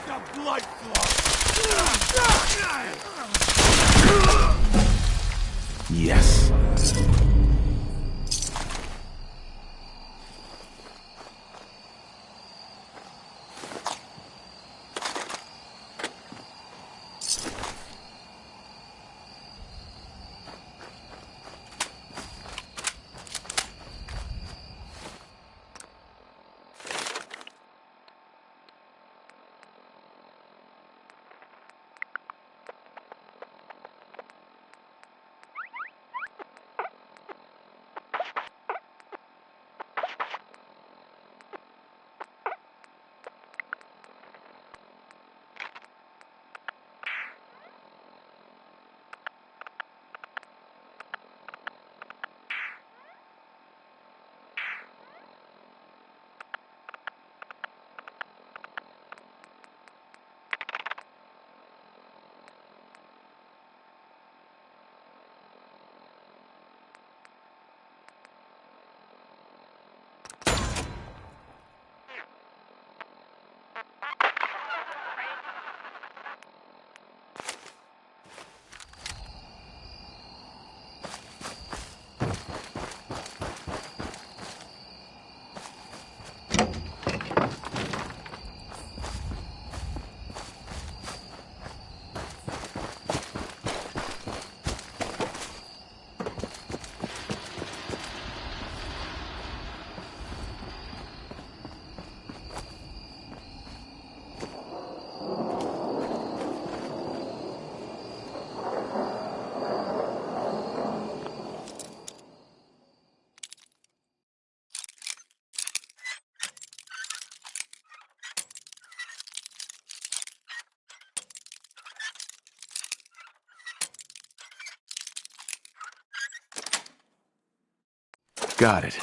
The blood flow! Yes. Got it.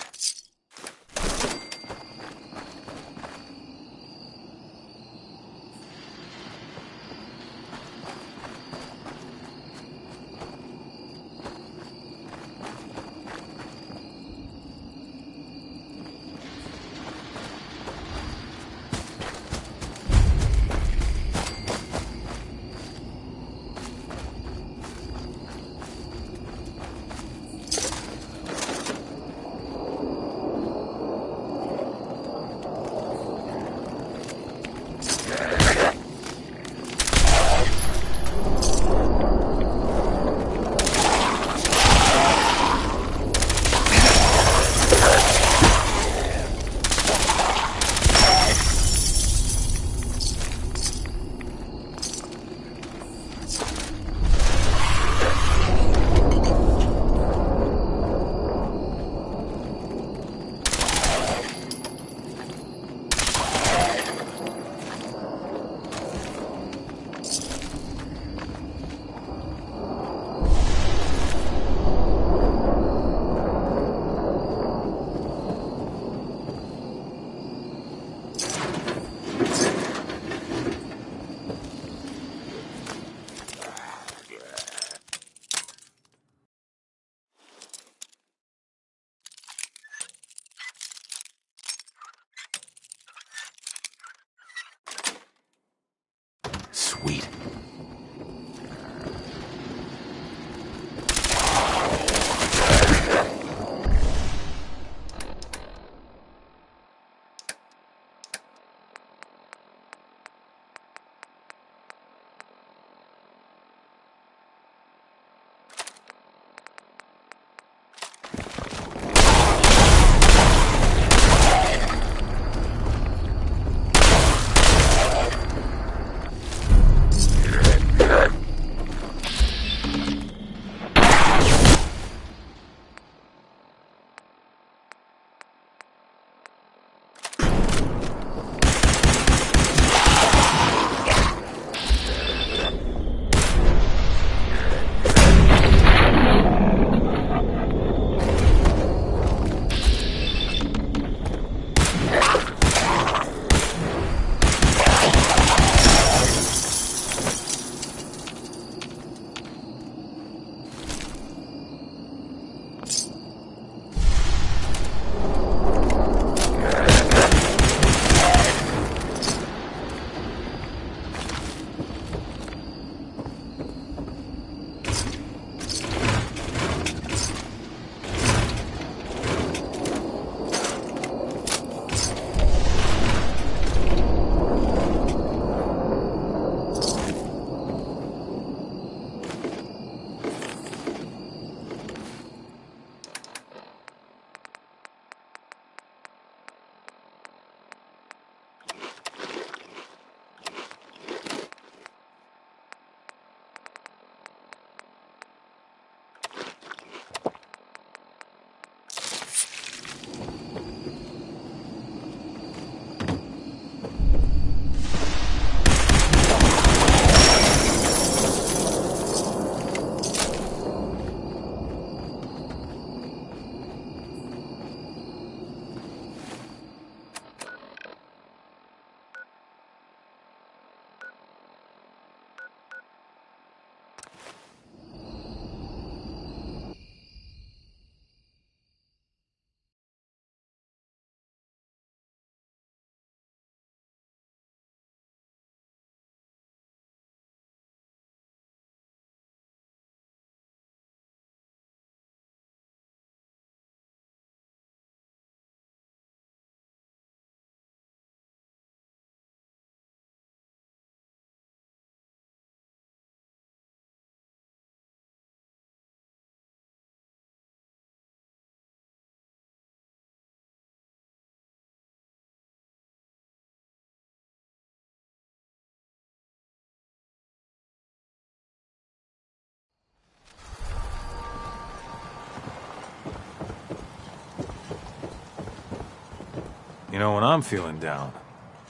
know, when I'm feeling down,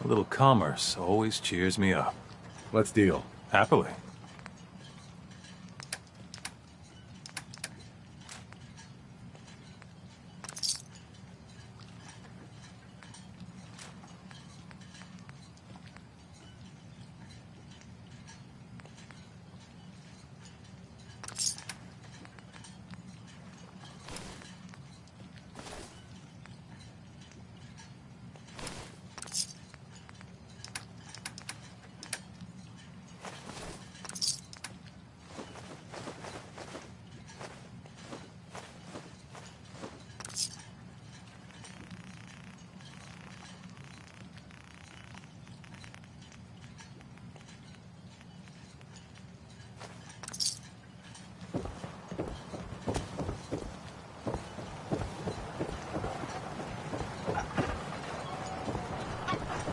a little commerce always cheers me up. Let's deal. Happily.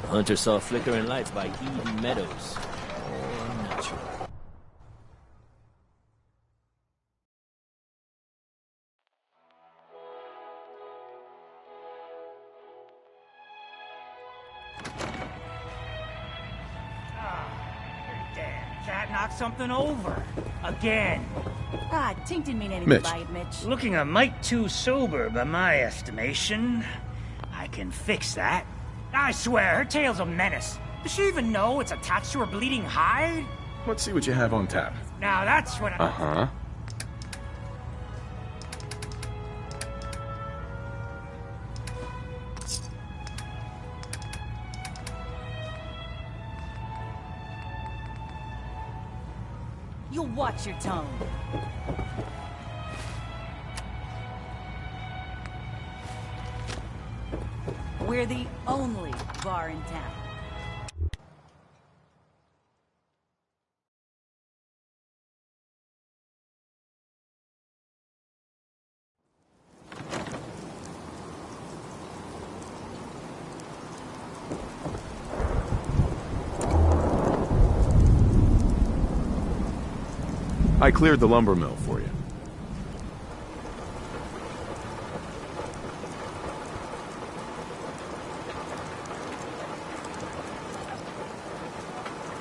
Hunter saw flickering lights by Eden Meadows. Oh, natural. Damn, cat knocked something over. Again. Ah, Tink didn't mean anything Mitch. by it, Mitch. Looking a mite too sober by my estimation. I can fix that. I swear, her tail's a menace. Does she even know it's attached to her bleeding hide? Let's see what you have on tap. Now that's what I... Uh-huh. You'll watch your tone. We're the only bar in town. I cleared the lumber mill for you.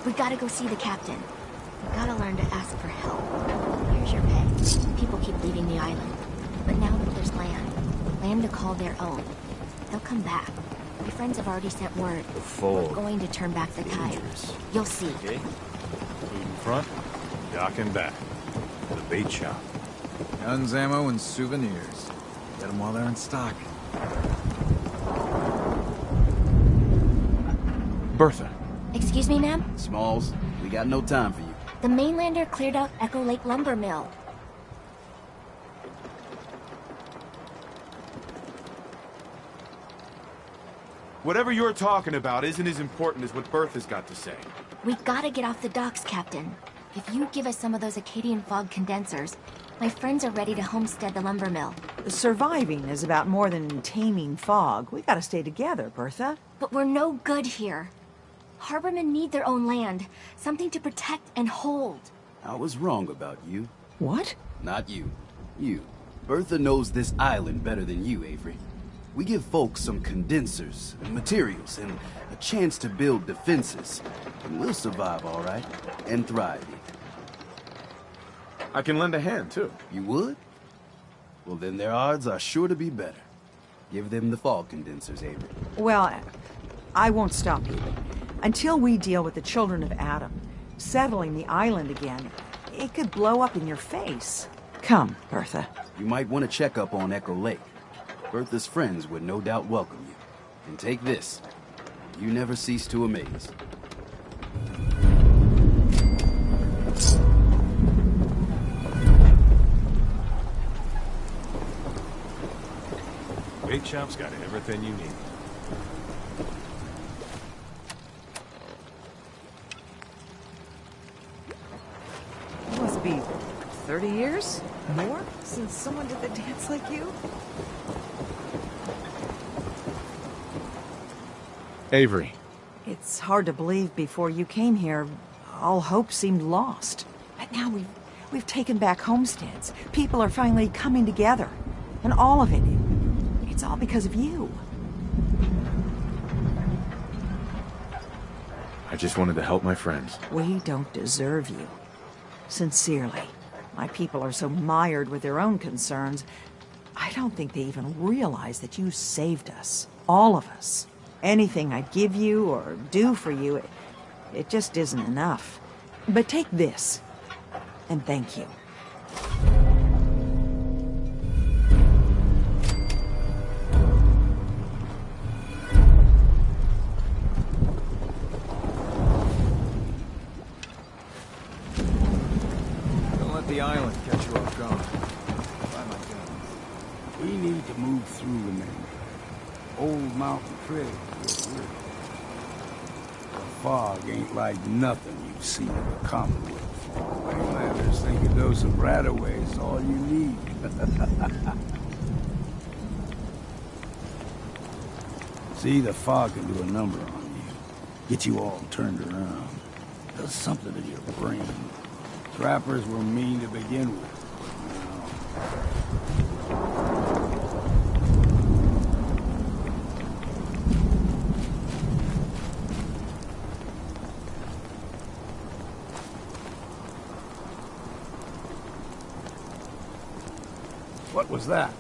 We gotta go see the captain. We gotta learn to ask for help. Here's your pay. People keep leaving the island. But now that there's land to call their own, they'll come back. My friends have already sent word. Full. We're going to turn back the tide. Dangerous. You'll see. Okay. Food in front, dock in back. The bait shop. Guns, ammo, and souvenirs. Get them while they're in stock. Bertha. Excuse me, ma'am? Smalls, we got no time for you. The mainlander cleared out Echo Lake Lumber Mill. Whatever you're talking about isn't as important as what Bertha's got to say. We gotta get off the docks, Captain. If you give us some of those Acadian fog condensers, my friends are ready to homestead the lumber mill. Surviving is about more than taming fog. We gotta stay together, Bertha. But we're no good here. Harbormen need their own land, something to protect and hold. I was wrong about you. What? Not you. You. Bertha knows this island better than you, Avery. We give folks some condensers and materials and a chance to build defenses. And we'll survive all right. And thrive. I can lend a hand, too. You would? Well, then their odds are sure to be better. Give them the fog condensers, Avery. Well, I won't stop you. Until we deal with the children of Adam, settling the island again, it could blow up in your face. Come, Bertha. You might want to check up on Echo Lake. Bertha's friends would no doubt welcome you. And take this. You never cease to amaze. Bait shop's got everything you need. It must be 30 years? More? Since someone did the dance like you? Avery. It's hard to believe before you came here, all hope seemed lost. But now we've taken back homesteads. People are finally coming together. And all of it, it's all because of you. I just wanted to help my friends. We don't deserve you. Sincerely. My people are so mired with their own concerns, I don't think they even realize that you saved us. All of us. Anything I'd give you or do for you, it just isn't enough. But take this, and thank you. Don't let the island catch you off guard. Buy my gun. We need to move through the main old mountain trail. The fog ain't like nothing you've seen in the Commonwealth. Mainlanders think a dose of Radaway is all you need. See, the fog can do a number on you. Get you all turned around. Does something to your brain. Trappers were mean to begin with. What was that?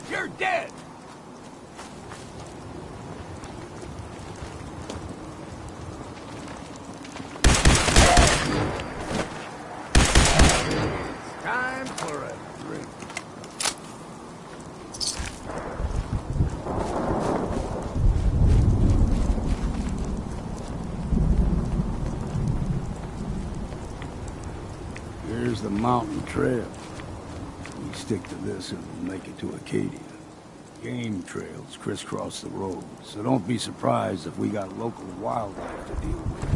You're dead! Time for a drink. Here's the mountain trail. We stick to this and we'll make it to Acadia. Game trails crisscross the road, so don't be surprised if we got local wildlife to deal with.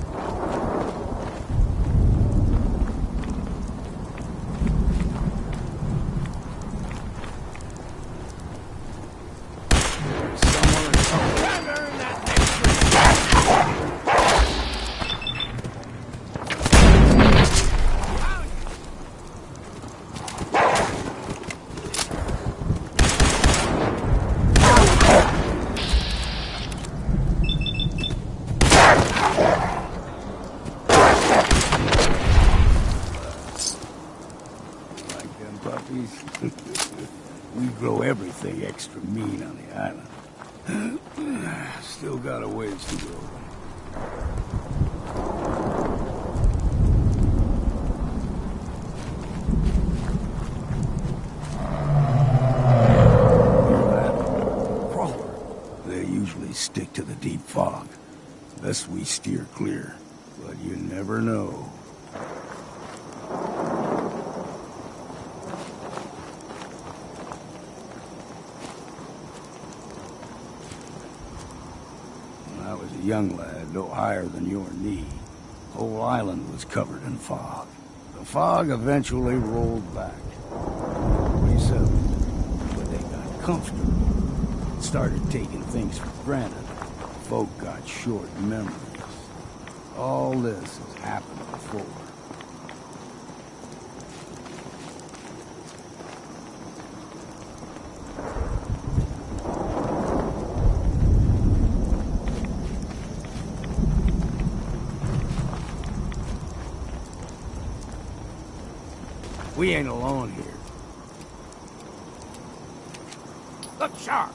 We grow everything extra mean on the island. Still got a ways to go. Hear that? Crawler. They usually stick to the deep fog. Best we steer clear. But you never know. When I was a young lad, no higher than your knee, the whole island was covered in fog. The fog eventually rolled back. We settled, but they got comfortable. Started taking things for granted. Folk got short memories. All this has happened before. We ain't alone here. Look sharp!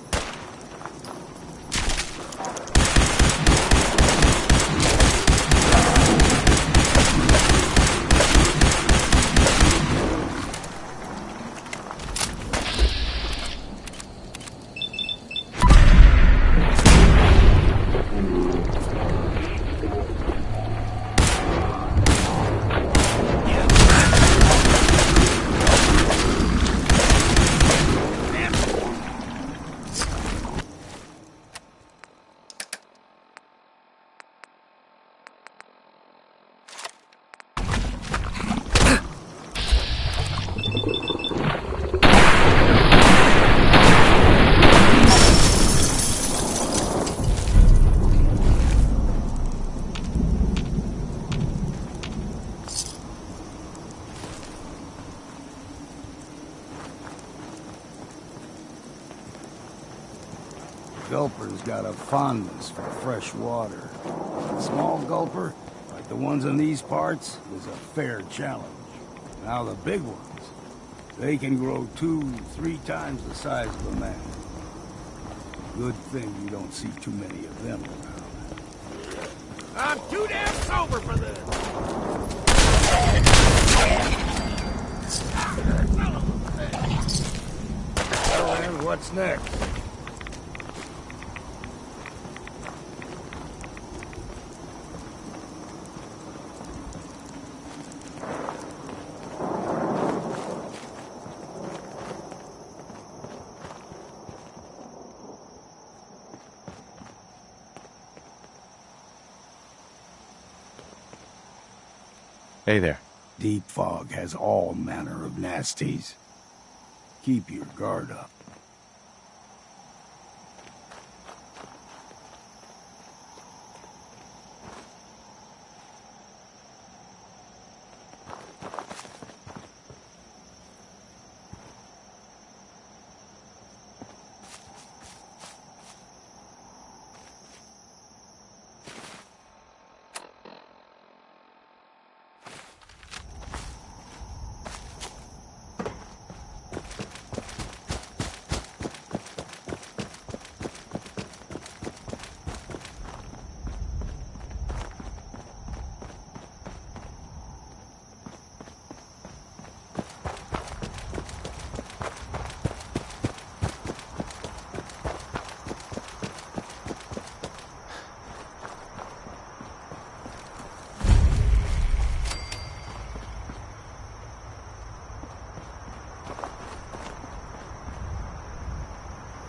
gulper's got a fondness for fresh water. A small gulper, like the ones in these parts, is a fair challenge. Now the big ones, they can grow 2-3 times the size of a man. Good thing you don't see too many of them around. I'm too damn sober for this! Well, and what's next? Hey there. Deep fog has all manner of nasties. Keep your guard up.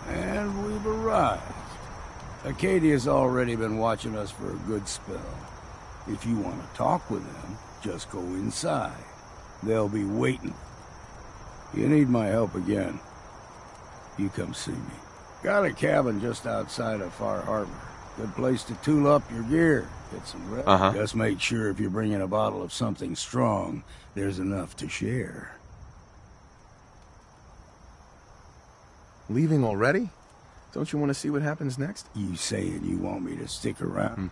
And we've arrived. Acadia's already been watching us for a good spell. If you want to talk with them, just go inside. They'll be waiting. You need my help again, you come see me. Got a cabin just outside of Far Harbor. Good place to tool up your gear, get some rest. Just make sure if you're bringing a bottle of something strong, there's enough to share. Leaving already? Don't you want to see what happens next? You saying you want me to stick around?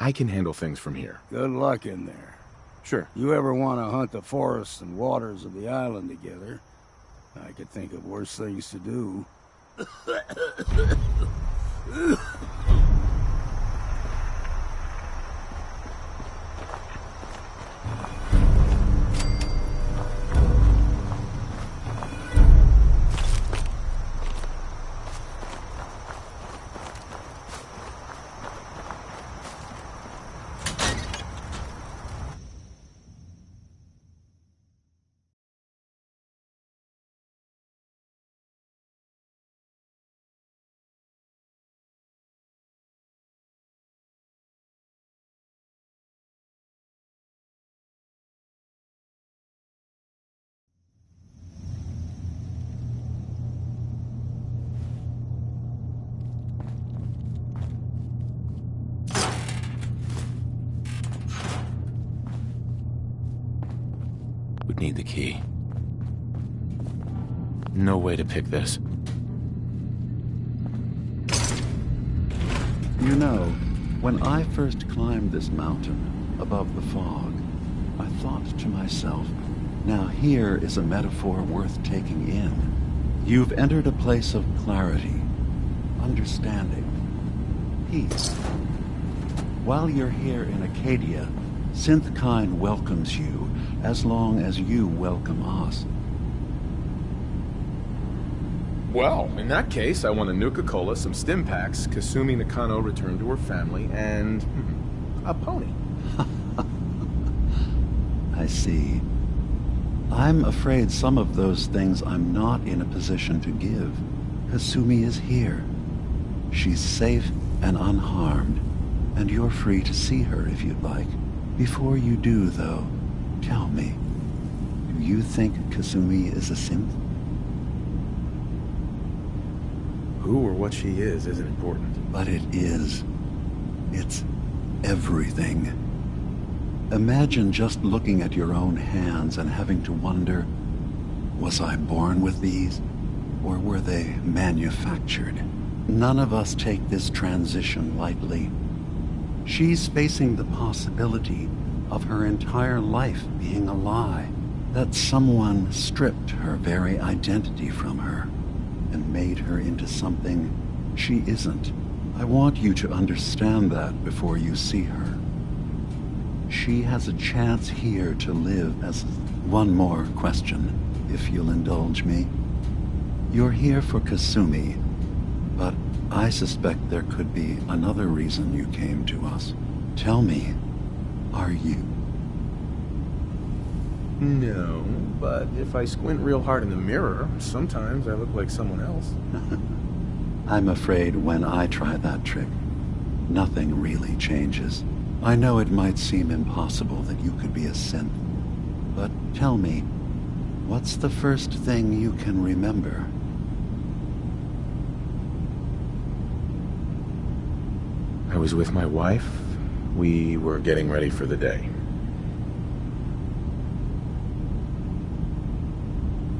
I can handle things from here. Good luck in there. Sure. You ever want to hunt the forests and waters of the island together? I could think of worse things to do. Would need the key. No way to pick this. You know, when I first climbed this mountain above the fog, I thought to myself, now here is a metaphor worth taking in. You've entered a place of clarity, understanding, peace. While you're here in Acadia, Synthkind welcomes you as long as you welcome us. Well, in that case, I want a Nuka-Cola, some stim packs, Kasumi Nakano returned to her family, and a pony. I see. I'm afraid some of those things I'm not in a position to give. Kasumi is here. She's safe and unharmed, and you're free to see her if you'd like. Before you do, though, tell me, do you think Kasumi is a synth? Who or what she is isn't important. But it is. It's everything. Imagine just looking at your own hands and having to wonder, was I born with these, or were they manufactured? None of us take this transition lightly. She's facing the possibility of her entire life being a lie, that someone stripped her very identity from her and made her into something she isn't. I want you to understand that before you see her. She has a chance here to live as... One more question, if you'll indulge me. You're here for Kasumi, but I suspect there could be another reason you came to us. Tell me, are you? No, but if I squint real hard in the mirror, sometimes I look like someone else. I'm afraid when I try that trick, nothing really changes. I know it might seem impossible that you could be a synth, but tell me, what's the first thing you can remember? I was with my wife. We were getting ready for the day.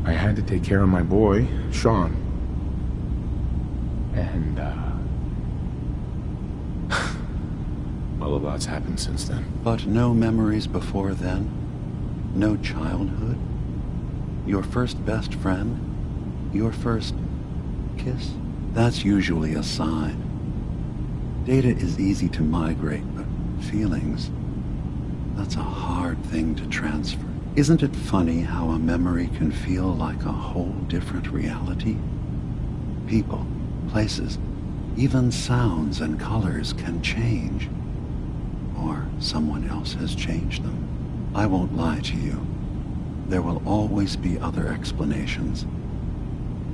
I had to take care of my boy, Sean. And, well, a lot's happened since then. But no memories before then? No childhood? Your first best friend? Your first kiss? That's usually a sign. Data is easy to migrate, but feelings, that's a hard thing to transfer. Isn't it funny how a memory can feel like a whole different reality? People, places, even sounds and colors can change. Or someone else has changed them. I won't lie to you. There will always be other explanations.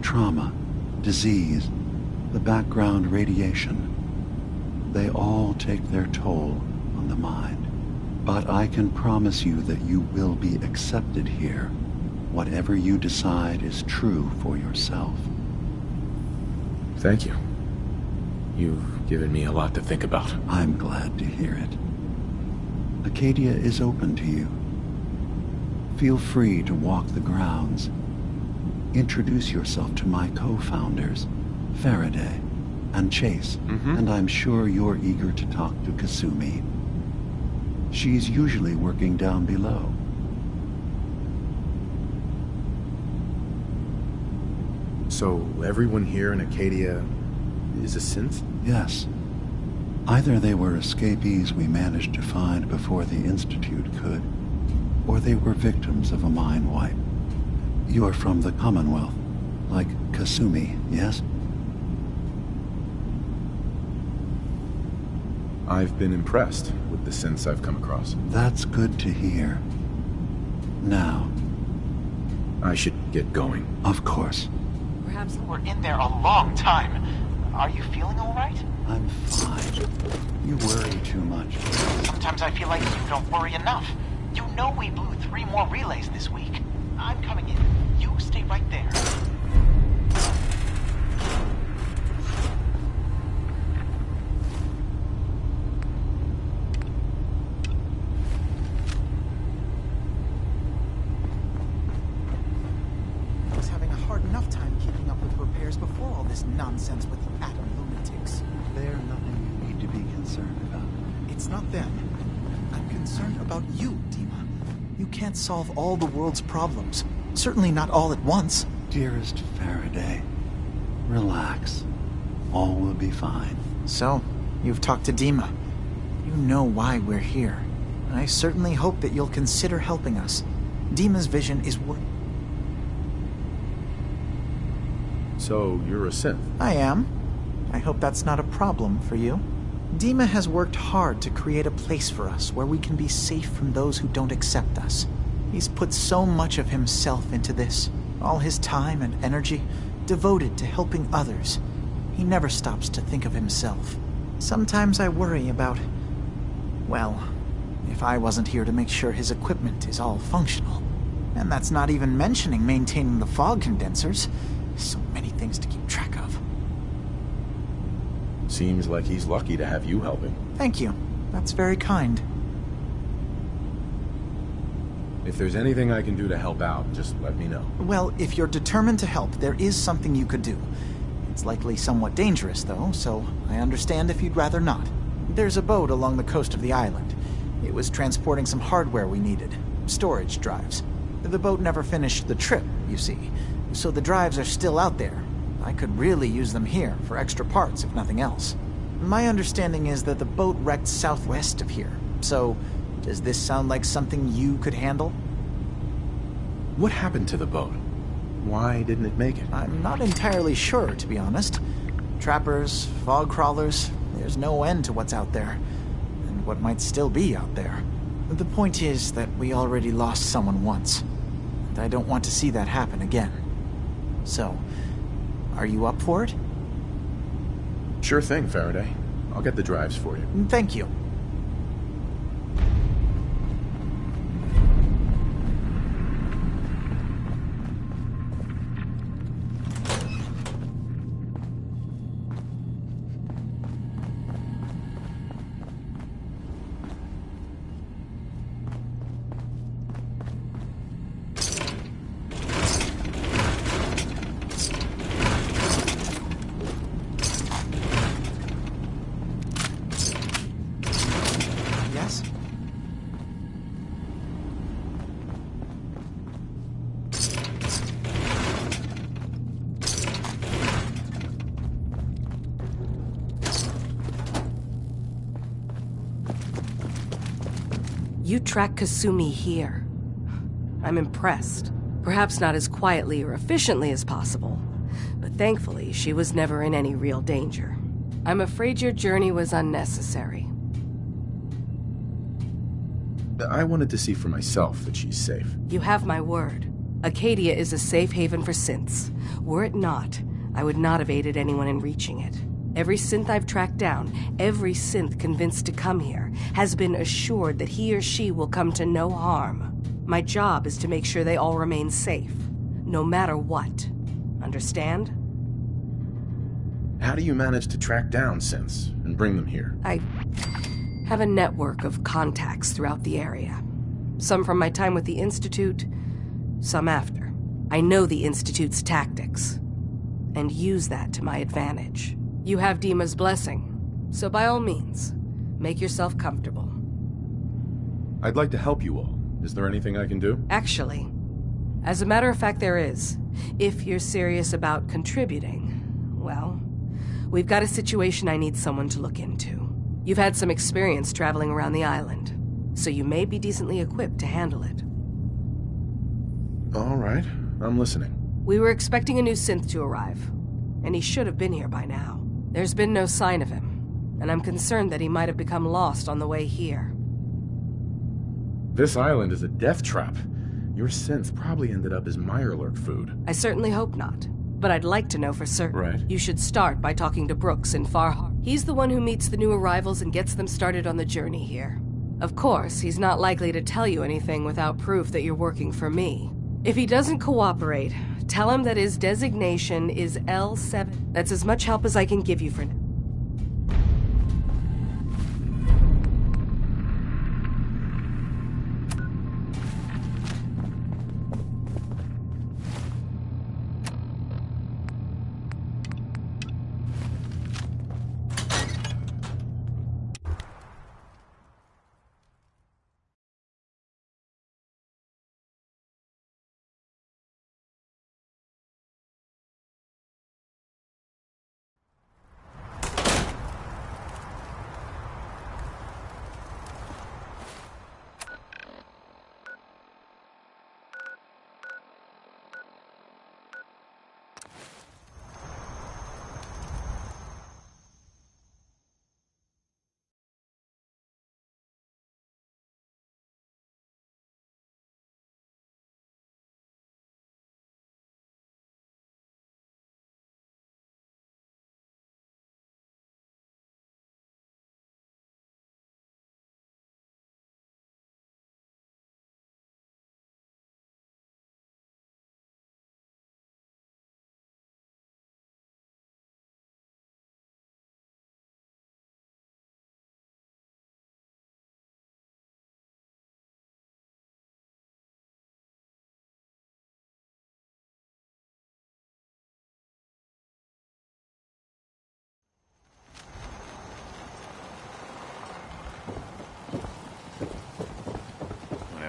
Trauma, disease, the background radiation. They all take their toll on the mind. But I can promise you that you will be accepted here. Whatever you decide is true for yourself. Thank you. You've given me a lot to think about. I'm glad to hear it. Acadia is open to you. Feel free to walk the grounds. Introduce yourself to my co-founders, Faraday and Chase, and I'm sure you're eager to talk to Kasumi. She's usually working down below. So everyone here in Acadia is a synth? Yes. Either they were escapees we managed to find before the Institute could, or they were victims of a mind wipe. You're from the Commonwealth, like Kasumi, yes? I've been impressed with the synths I've come across. That's good to hear. Now, I should get going. Of course. Perhaps we're in there a long time. Are you feeling all right? I'm fine. You worry too much. Sometimes I feel like you don't worry enough. You know we blew 3 more relays this week. I'm coming in. You stay right there. I was having a hard enough time keeping up with repairs before all this nonsense with atom lunatics. They're nothing you need to be concerned about. It's not them. I'm concerned about you, Dima. You can't solve all the world's problems. Certainly not all at once. Dearest Faraday, relax. All will be fine. So, you've talked to Dima. You know why we're here. I certainly hope that you'll consider helping us. Dima's vision is what... So, you're a synth? I am. I hope that's not a problem for you. Dima has worked hard to create a place for us where we can be safe from those who don't accept us. He's put so much of himself into this, all his time and energy devoted to helping others. He never stops to think of himself. Sometimes I worry about, well, if I wasn't here to make sure his equipment is all functional. And that's not even mentioning maintaining the fog condensers. So many things to keep track of. Seems like he's lucky to have you helping. Thank you. That's very kind. If there's anything I can do to help out, just let me know. Well, if you're determined to help, there is something you could do. It's likely somewhat dangerous, though, so I understand if you'd rather not. There's a boat along the coast of the island. It was transporting some hardware we needed. Storage drives. The boat never finished the trip, you see, so the drives are still out there. I could really use them here for extra parts, if nothing else. My understanding is that the boat wrecked southwest of here, so does this sound like something you could handle? What happened to the boat? Why didn't it make it? I'm not entirely sure, to be honest. Trappers, fog crawlers, there's no end to what's out there, and what might still be out there. The point is that we already lost someone once, and I don't want to see that happen again. So, are you up for it? Sure thing, Faraday. I'll get the drives for you. Thank you. You track Kasumi here. I'm impressed. Perhaps not as quietly or efficiently as possible, but thankfully she was never in any real danger. I'm afraid your journey was unnecessary. I wanted to see for myself that she's safe. You have my word. Acadia is a safe haven for synths. Were it not, I would not have aided anyone in reaching it. Every synth I've tracked down, every synth convinced to come here, has been assured that he or she will come to no harm. My job is to make sure they all remain safe, no matter what. Understand? How do you manage to track down synths and bring them here? I have a network of contacts throughout the area. Some from my time with the Institute, some after. I know the Institute's tactics, and use that to my advantage. You have Dima's blessing, so by all means, make yourself comfortable. I'd like to help you all. Is there anything I can do? Actually, as a matter of fact, there is. If you're serious about contributing, well, we've got a situation I need someone to look into. You've had some experience traveling around the island, so you may be decently equipped to handle it. All right, I'm listening. We were expecting a new synth to arrive, and he should have been here by now. There's been no sign of him, and I'm concerned that he might have become lost on the way here. This island is a death trap. Your synth probably ended up as Mirelurk food. I certainly hope not, but I'd like to know for certain. Right. You should start by talking to Brooks in Far Harbor. He's the one who meets the new arrivals and gets them started on the journey here. Of course, he's not likely to tell you anything without proof that you're working for me. If he doesn't cooperate, tell him that his designation is L7. That's as much help as I can give you for now.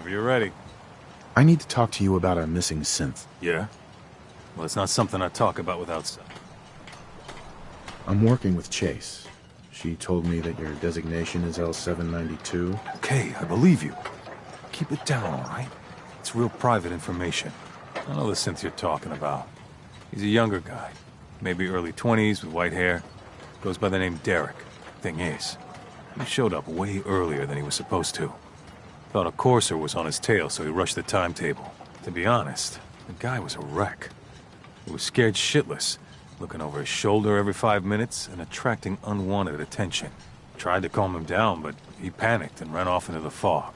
Whenever you're ready. I need to talk to you about our missing synth. Yeah? Well, it's not something I talk about without some. I'm working with Chase. She told me that your designation is L792. Okay, I believe you. Keep it down, all right? It's real private information. I know the synth you're talking about. He's a younger guy. Maybe early 20s with white hair. Goes by the name Derek. Thing is, he showed up way earlier than he was supposed to. Thought a courser was on his tail, so he rushed the timetable. To be honest, the guy was a wreck. He was scared shitless, looking over his shoulder every 5 minutes and attracting unwanted attention. Tried to calm him down, but he panicked and ran off into the fog.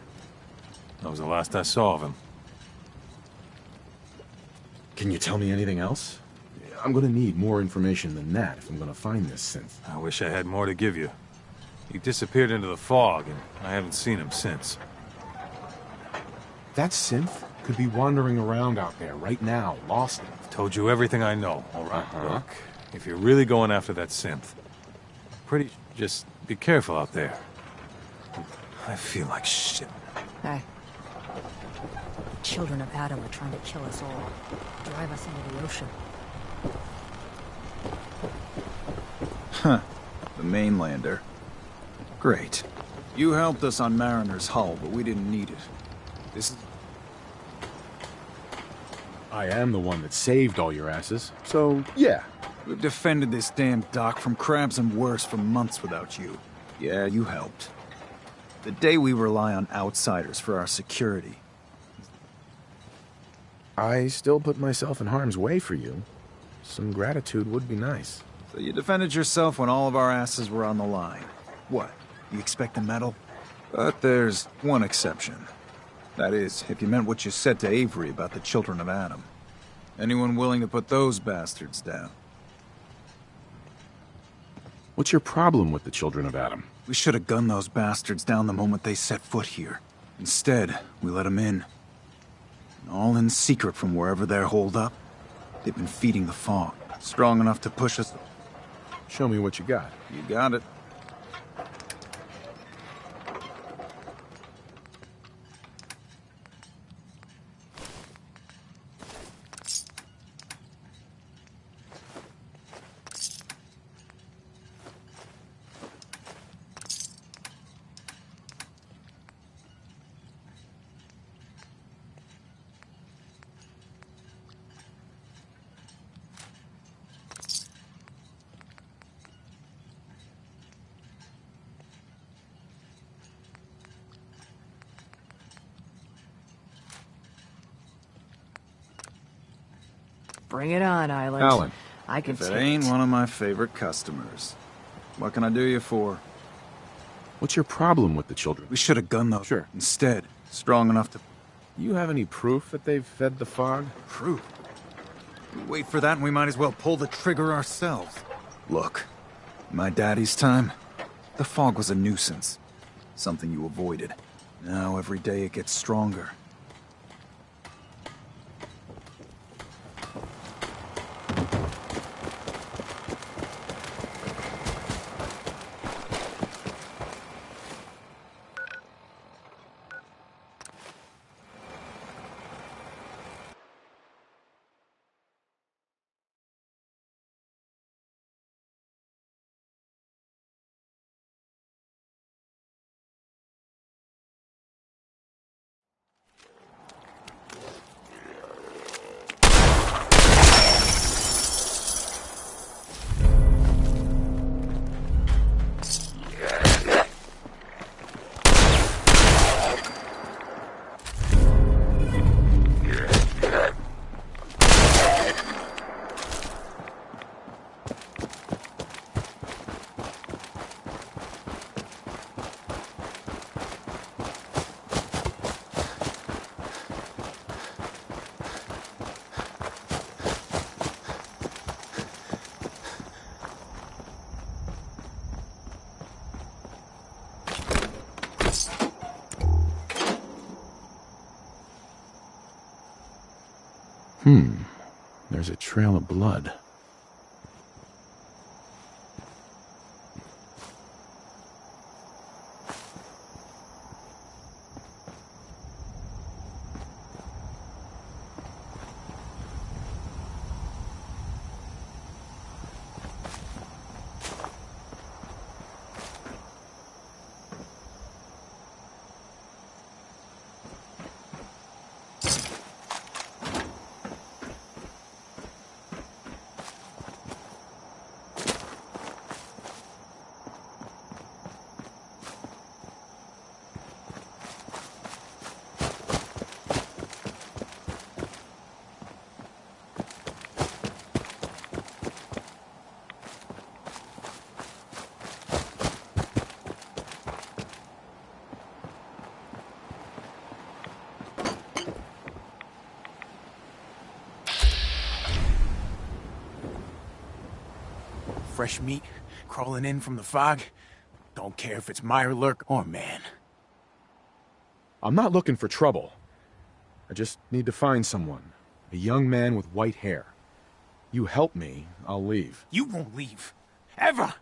That was the last I saw of him. Can you tell me anything else? I'm gonna need more information than that if I'm gonna find this synth. I wish I had more to give you. He disappeared into the fog, and I haven't seen him since. That synth could be wandering around out there right now, lost. I've told you everything I know, all right? Look, if you're really going after that synth, just be careful out there. I feel like shit. Hey. The children of Adam are trying to kill us all. Drive us into the ocean. Huh. The mainlander. Great. You helped us on Mariner's hull, but we didn't need it. This is... I am the one that saved all your asses, so yeah. We've defended this damn dock from crabs and worse for months without you. Yeah, you helped. The day we rely on outsiders for our security. I still put myself in harm's way for you. Some gratitude would be nice. So you defended yourself when all of our asses were on the line. What? You expect a medal? But there's one exception. That is, if you meant what you said to Avery about the children of Adam. Anyone willing to put those bastards down? What's your problem with the children of Adam? We should have gunned those bastards down the moment they set foot here. Instead, we let them in. And all in secret from wherever they're holed up. They've been feeding the fog. Strong enough to push us... Show me what you got. You got it. Bring it on, Island. Alan. I can If it take ain't one of my favorite customers. What can I do you for? What's your problem with the children? We should have gunned those. Sure. Instead, strong enough to... You have any proof that they've fed the fog? Proof? We wait for that and we might as well pull the trigger ourselves. Look, my daddy's time, the fog was a nuisance. Something you avoided. Now every day it gets stronger. There's a trail of blood. fresh meat crawling in from the fog. Don't care if it's Mirelurk or man. I'm not looking for trouble. I just need to find someone. A young man with white hair. You help me, I'll leave. You won't leave. Ever!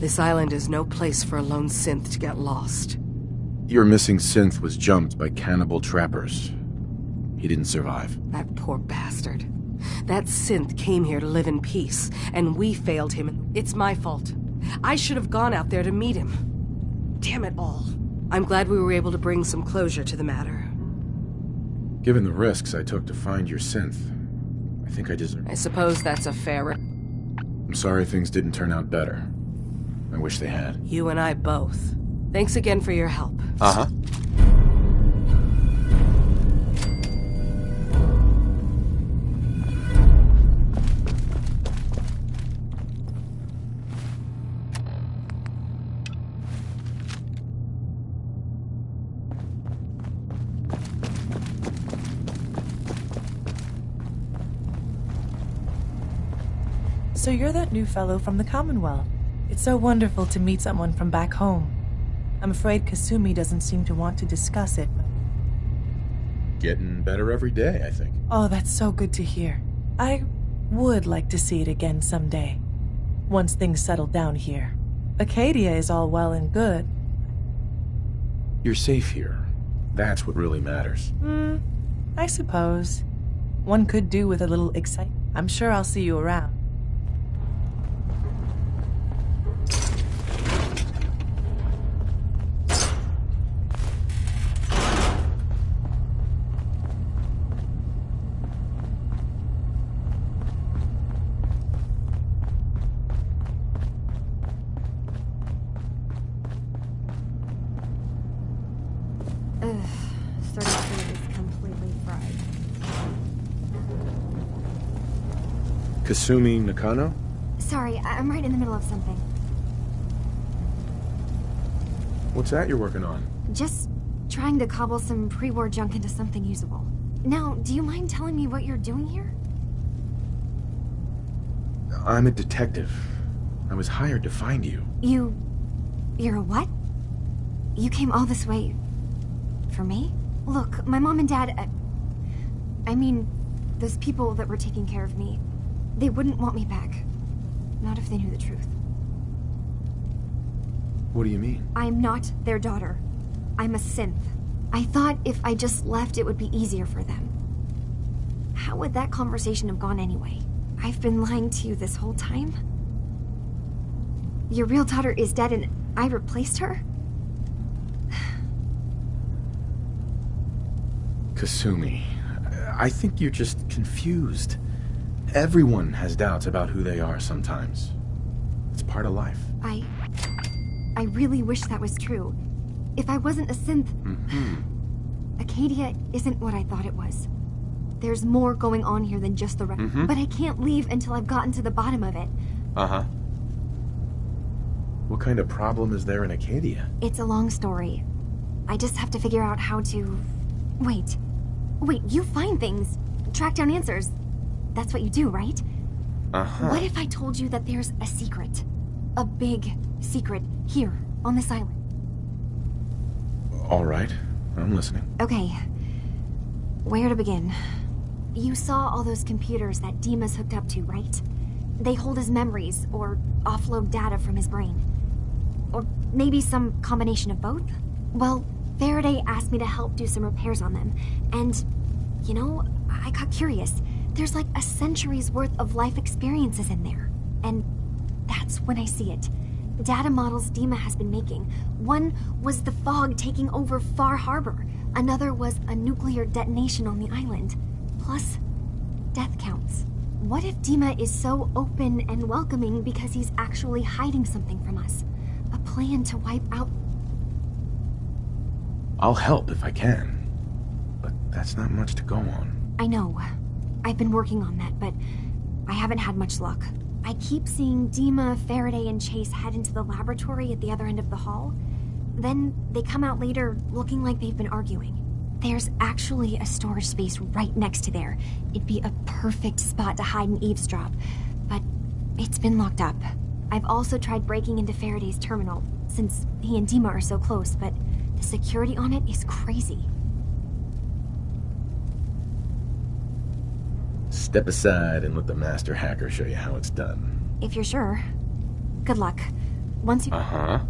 This island is no place for a lone synth to get lost. Your missing synth was jumped by cannibal trappers. He didn't survive. That poor bastard. That synth came here to live in peace, and we failed him. It's my fault. I should have gone out there to meet him. Damn it all. I'm glad we were able to bring some closure to the matter. Given the risks I took to find your synth, I think I deserve... I suppose that's a fair... I'm sorry things didn't turn out better. I wish they had. You and I both. Thanks again for your help. Uh-huh. So you're that new fellow from the Commonwealth. It's so wonderful to meet someone from back home. I'm afraid Kasumi doesn't seem to want to discuss it, but... Getting better every day, I think. Oh, that's so good to hear. I would like to see it again someday. Once things settle down here. Acadia is all well and good. You're safe here. That's what really matters. I suppose. One could do with a little excitement. I'm sure I'll see you around. Kasumi Nakano? Sorry, I'm right in the middle of something. What's that you're working on? Just trying to cobble some pre-war junk into something usable. Now, do you mind telling me what you're doing here? I'm a detective. I was hired to find you. You're a what? You came all this way... for me? Look, my mom and dad... I mean, those people that were taking care of me, they wouldn't want me back. Not if they knew the truth. What do you mean? I'm not their daughter. I'm a synth. I thought if I just left, it would be easier for them. How would that conversation have gone anyway? I've been lying to you this whole time? Your real daughter is dead and I replaced her? Kasumi, I think you're just confused. Everyone has doubts about who they are sometimes. It's part of life. I really wish that was true. If I wasn't a synth... Acadia isn't what I thought it was. There's more going on here than just the rest. But I can't leave until I've gotten to the bottom of it. Uh-huh. What kind of problem is there in Acadia? It's a long story. I just have to figure out how to... Wait, you find things. Track down answers. That's what you do, right? Uh-huh. What if I told you that there's a secret? A big secret here, on this island. All right, I'm listening. Okay. Where to begin? You saw all those computers that Dima's hooked up to, right? They hold his memories, or offload data from his brain. Or maybe some combination of both? Well, Faraday asked me to help do some repairs on them, and, you know, I got curious. There's like a century's worth of life experiences in there. And that's when I see it. Data models Dima has been making. One was the fog taking over Far Harbor. Another was a nuclear detonation on the island. Plus, death counts. What if Dima is so open and welcoming because he's actually hiding something from us? A plan to wipe out... I'll help if I can. But that's not much to go on. I know. I've been working on that, but I haven't had much luck. I keep seeing Dima, Faraday, and Chase head into the laboratory at the other end of the hall. Then they come out later looking like they've been arguing. There's actually a storage space right next to there. It'd be a perfect spot to hide and eavesdrop, but it's been locked up. I've also tried breaking into Faraday's terminal, since he and Dima are so close, but the security on it is crazy. Step aside and let the master hacker show you how it's done. If you're sure. Good luck. Once you... Uh-huh.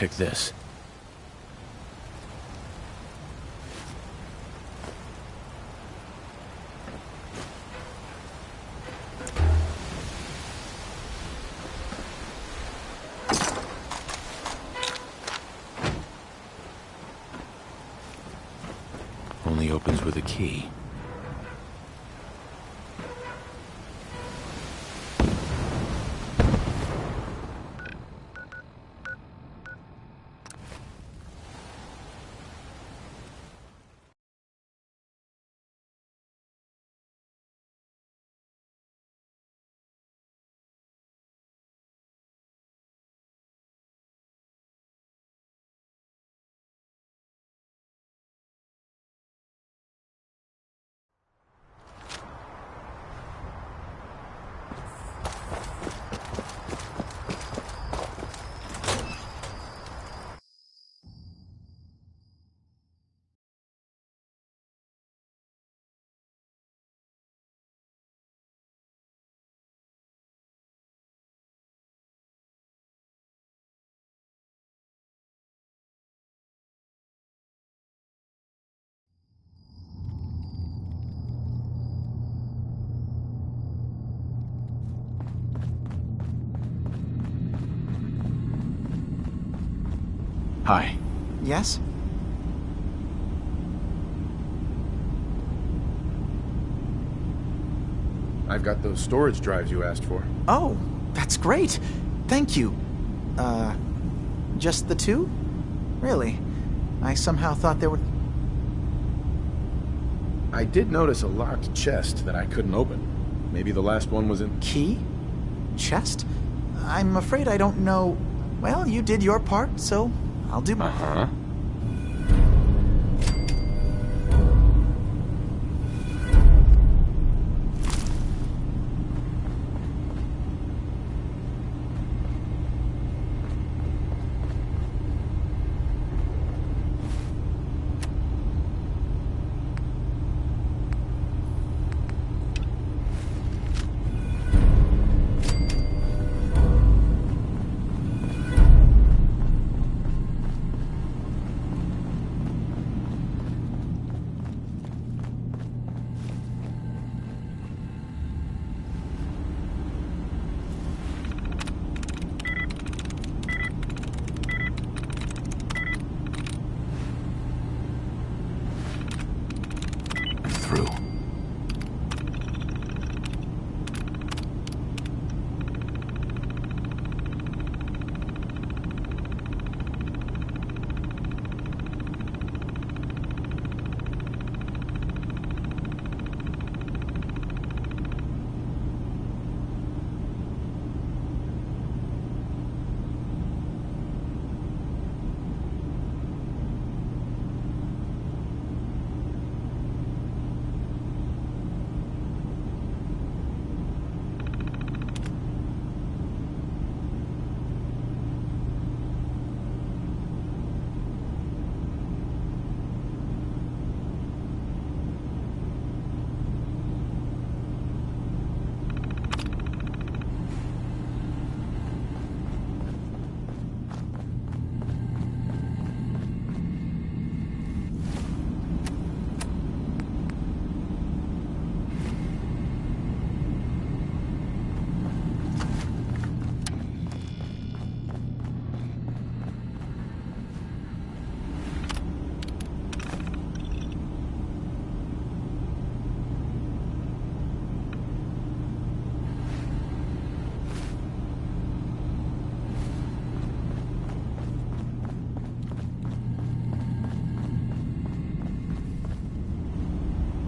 pick this. Only opens with a key. Hi. Yes? I've got those storage drives you asked for. Oh, that's great. Thank you. Just the two? Really? I somehow thought there would... I did notice a locked chest that I couldn't open. Maybe the last one was in... Key? Chest? I'm afraid I don't know... Well, you did your part, so I'll do mine. Uh-huh. Through.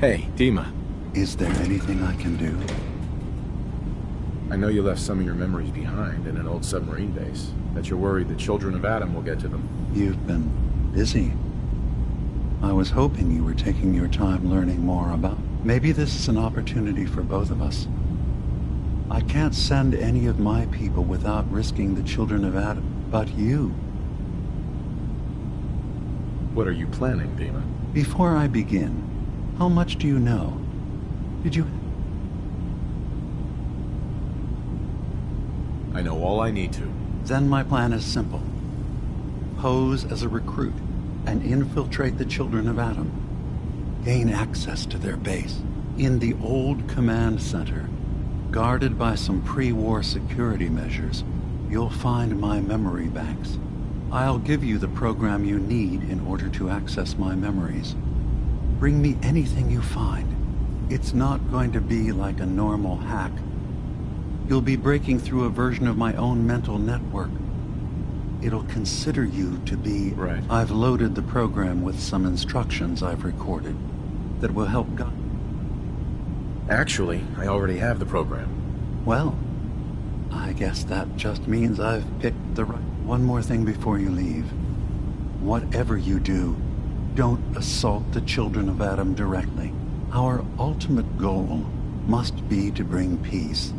Hey, Dima. Is there anything I can do? I know you left some of your memories behind in an old submarine base. Bet you're worried the children of Adam will get to them. You've been busy. I was hoping you were taking your time learning more about... Maybe this is an opportunity for both of us. I can't send any of my people without risking the children of Adam, but you. What are you planning, Dima? Before I begin, how much do you know? Did you... I know all I need to. Then my plan is simple. pose as a recruit and infiltrate the children of Adam. Gain access to their base in the old command center. Guarded by some pre-war security measures, you'll find my memory banks. I'll give you the program you need in order to access my memories. Bring me anything you find. It's not going to be like a normal hack. You'll be breaking through a version of my own mental network. It'll consider you to be... Right. I've loaded the program with some instructions I've recorded that will help guide... Actually, I already have the program. Well, I guess that just means I've picked the right... One more thing before you leave. Whatever you do, don't assault the children of Adam directly. Our ultimate goal must be to bring peace.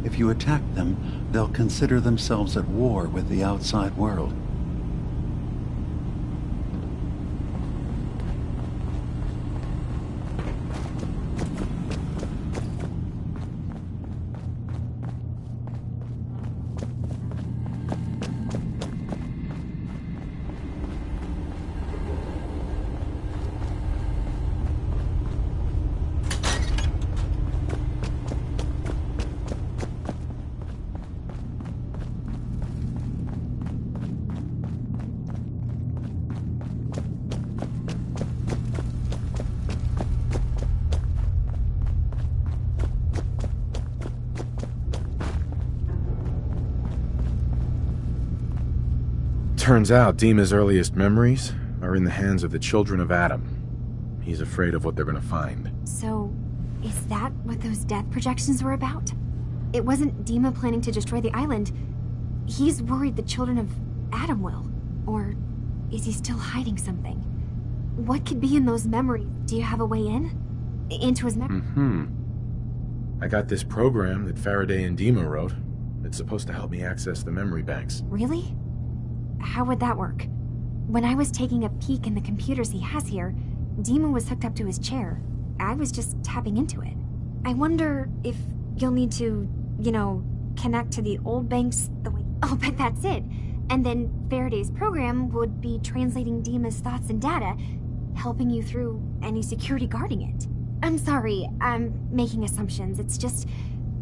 If you attack them, they'll consider themselves at war with the outside world. Turns out Dima's earliest memories are in the hands of the children of Adam. He's afraid of what they're gonna find. So, is that what those death projections were about? It wasn't Dima planning to destroy the island. He's worried the children of Adam will. Or is he still hiding something? What could be in those memories? Do you have a way in? Into his memory? I got this program that Faraday and Dima wrote. It's supposed to help me access the memory banks. Really? How would that work? When I was taking a peek in the computers he has here, Dima was hooked up to his chair. I was just tapping into it. I wonder if you'll need to, connect to the old banks the way... Oh, but that's it. And then Faraday's program would be translating Dima's thoughts and data, helping you through any security guarding it. I'm sorry, I'm making assumptions. It's just...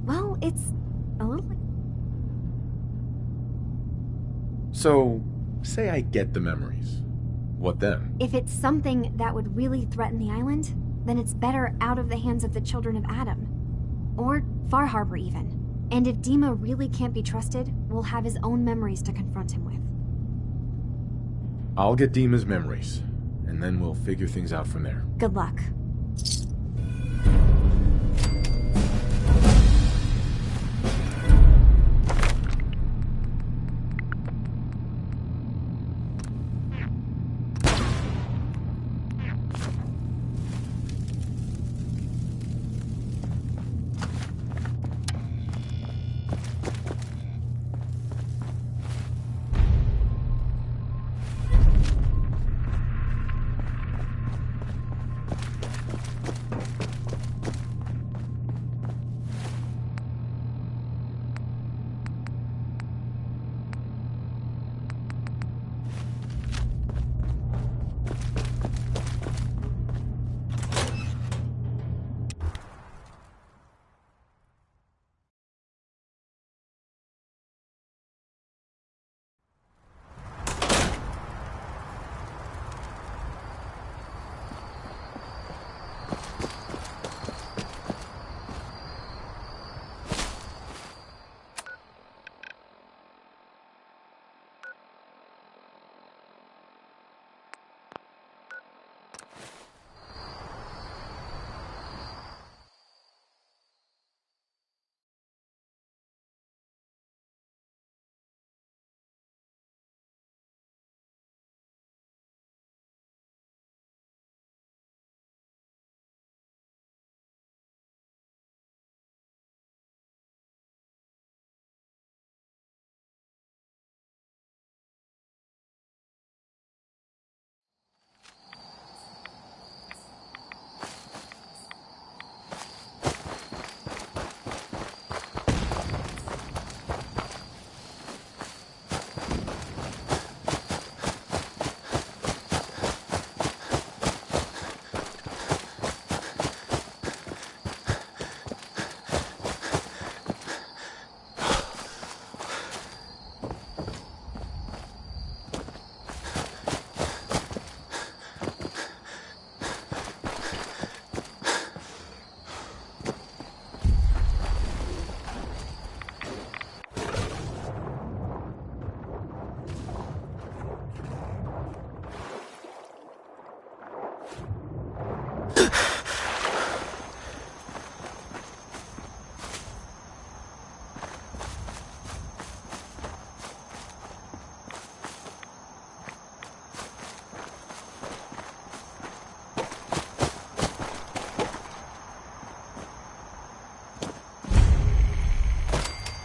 Well, it's a little... So, say I get the memories. What then? If it's something that would really threaten the island, then it's better out of the hands of the children of Adam. Or Far Harbor, even. And if Dima really can't be trusted, we'll have his own memories to confront him with. I'll get Dima's memories, and then we'll figure things out from there. Good luck.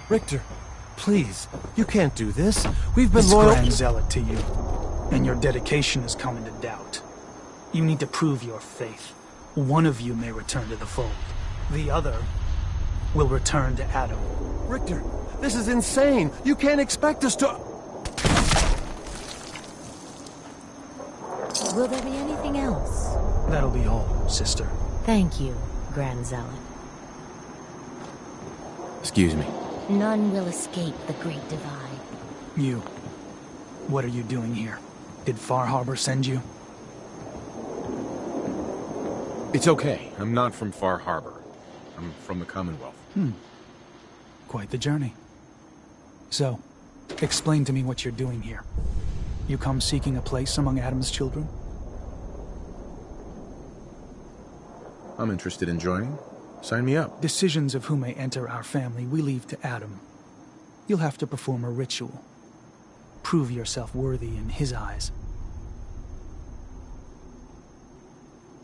Richter, please, you can't do this. We've been It's loyal. Grand Zealot to you, and your dedication has come into doubt. You need to prove your faith. One of you may return to the fold. The other will return to Adam. Richter, this is insane. You can't expect us to... Will there be anything else? That'll be all, sister. Thank you, Grand Zealot. Excuse me. None will escape the Great Divide. You. What are you doing here? Did Far Harbor send you? It's okay. I'm not from Far Harbor. I'm from the Commonwealth. Quite the journey. So, explain to me what you're doing here. You come seeking a place among Adam's children? I'm interested in joining. Sign me up. Decisions of who may enter our family we leave to Adam. You'll have to perform a ritual. Prove yourself worthy in his eyes.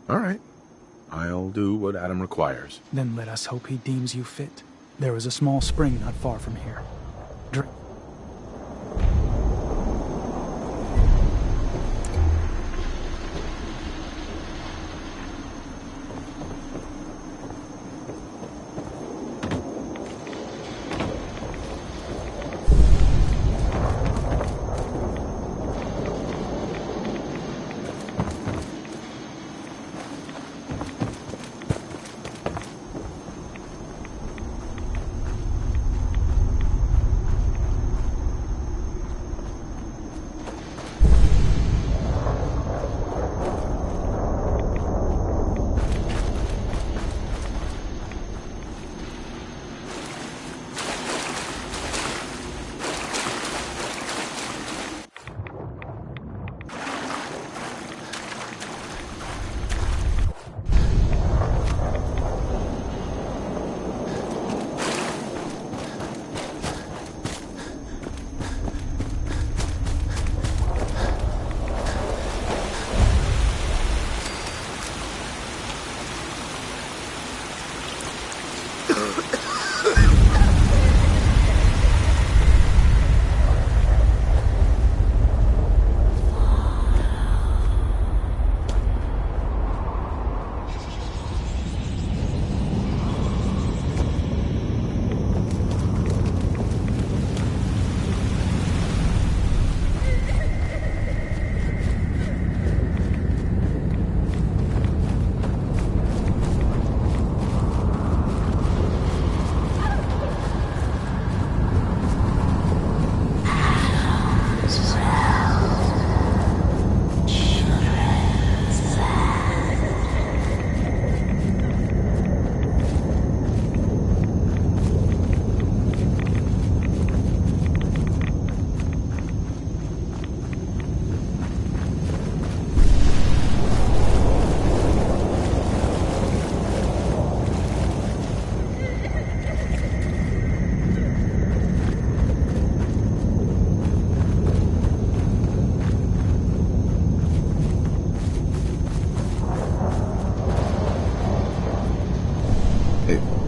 All right. I'll do what Adam requires. Then let us hope he deems you fit. There is a small spring not far from here. Drink.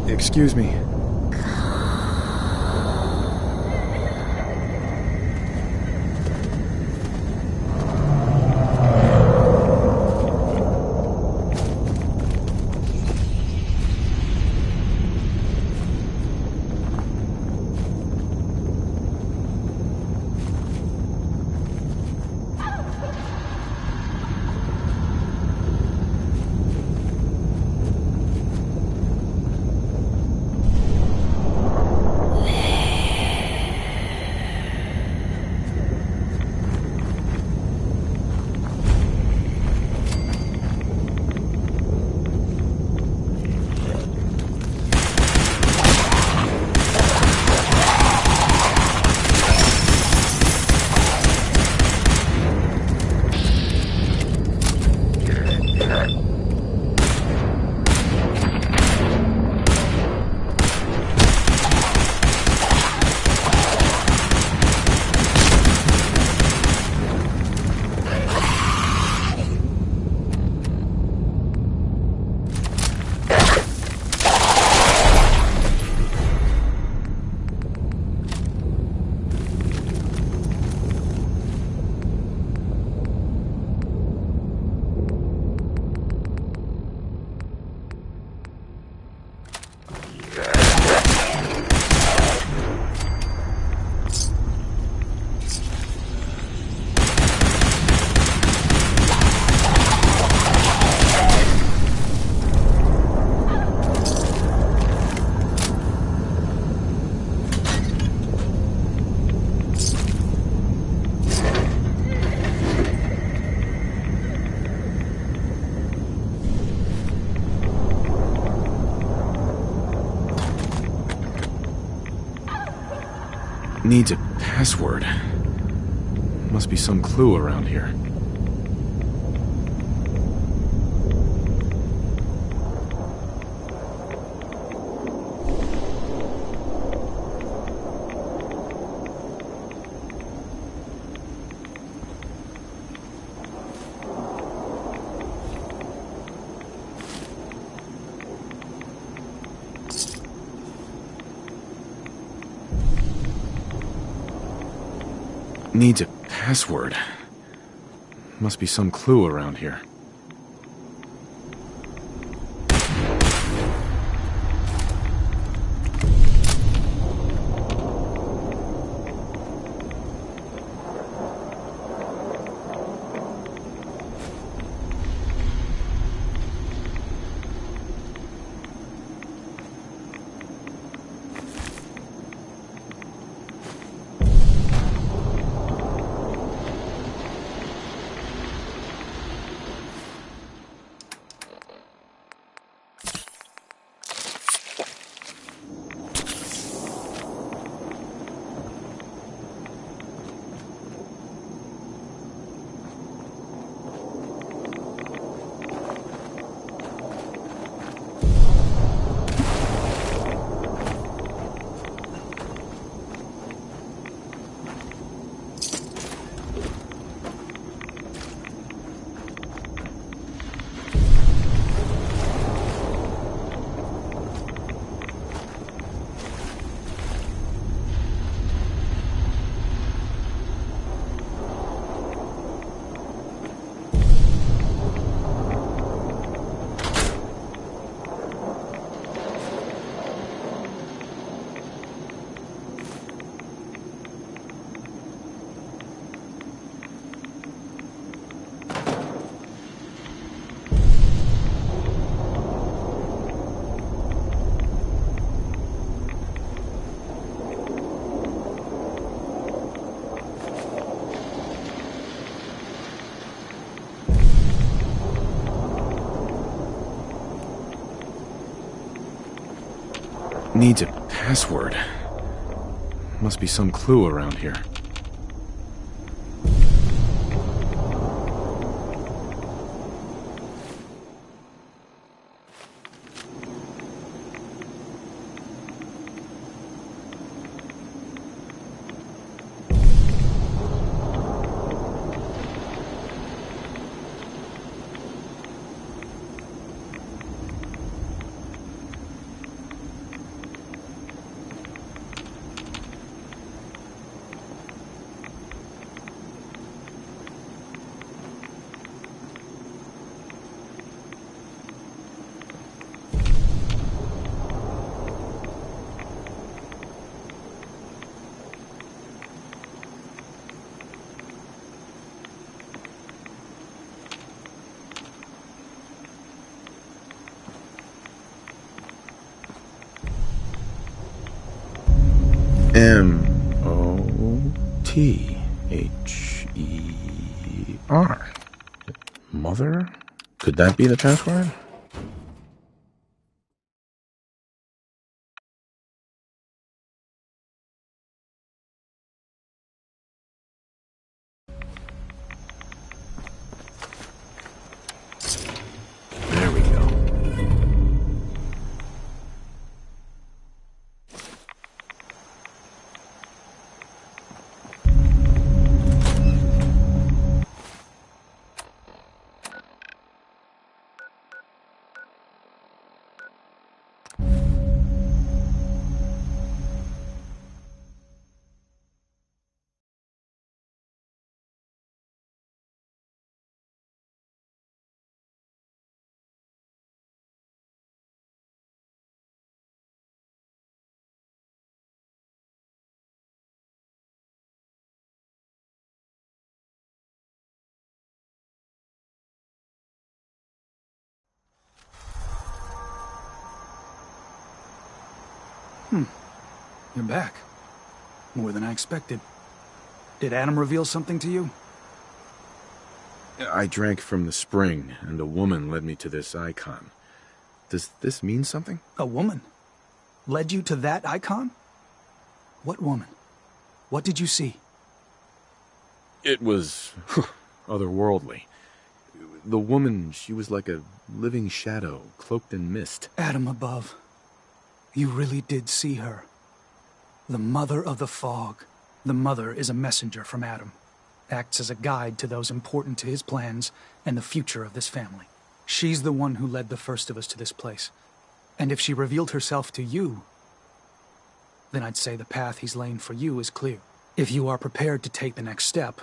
Excuse me. Needs a password. Must be some clue around here. Needs a password. Must be some clue around here. Needs a password. Must be some clue around here. M-O-T-H-E-R. Mother? Could that be the password? There we go. You're back. More than I expected. Did Adam reveal something to you? I drank from the spring, and a woman led me to this icon. Does this mean something? A woman? Led you to that icon? What woman? What did you see? It was otherworldly. The woman, she was like a living shadow, cloaked in mist. Adam above. You really did see her. The Mother of the Fog. The Mother is a messenger from Adam. Acts as a guide to those important to his plans and the future of this family. She's the one who led the first of us to this place. And if she revealed herself to you, then I'd say the path he's laying for you is clear. If you are prepared to take the next step,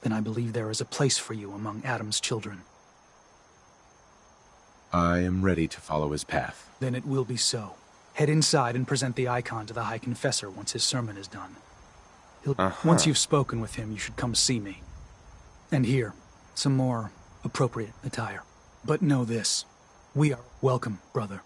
then I believe there is a place for you among Adam's children. I am ready to follow his path. Then it will be so. Head inside and present the icon to the High Confessor once his sermon is done. Once you've spoken with him, you should come see me. And here, some more appropriate attire. But know this, we are welcome, brother.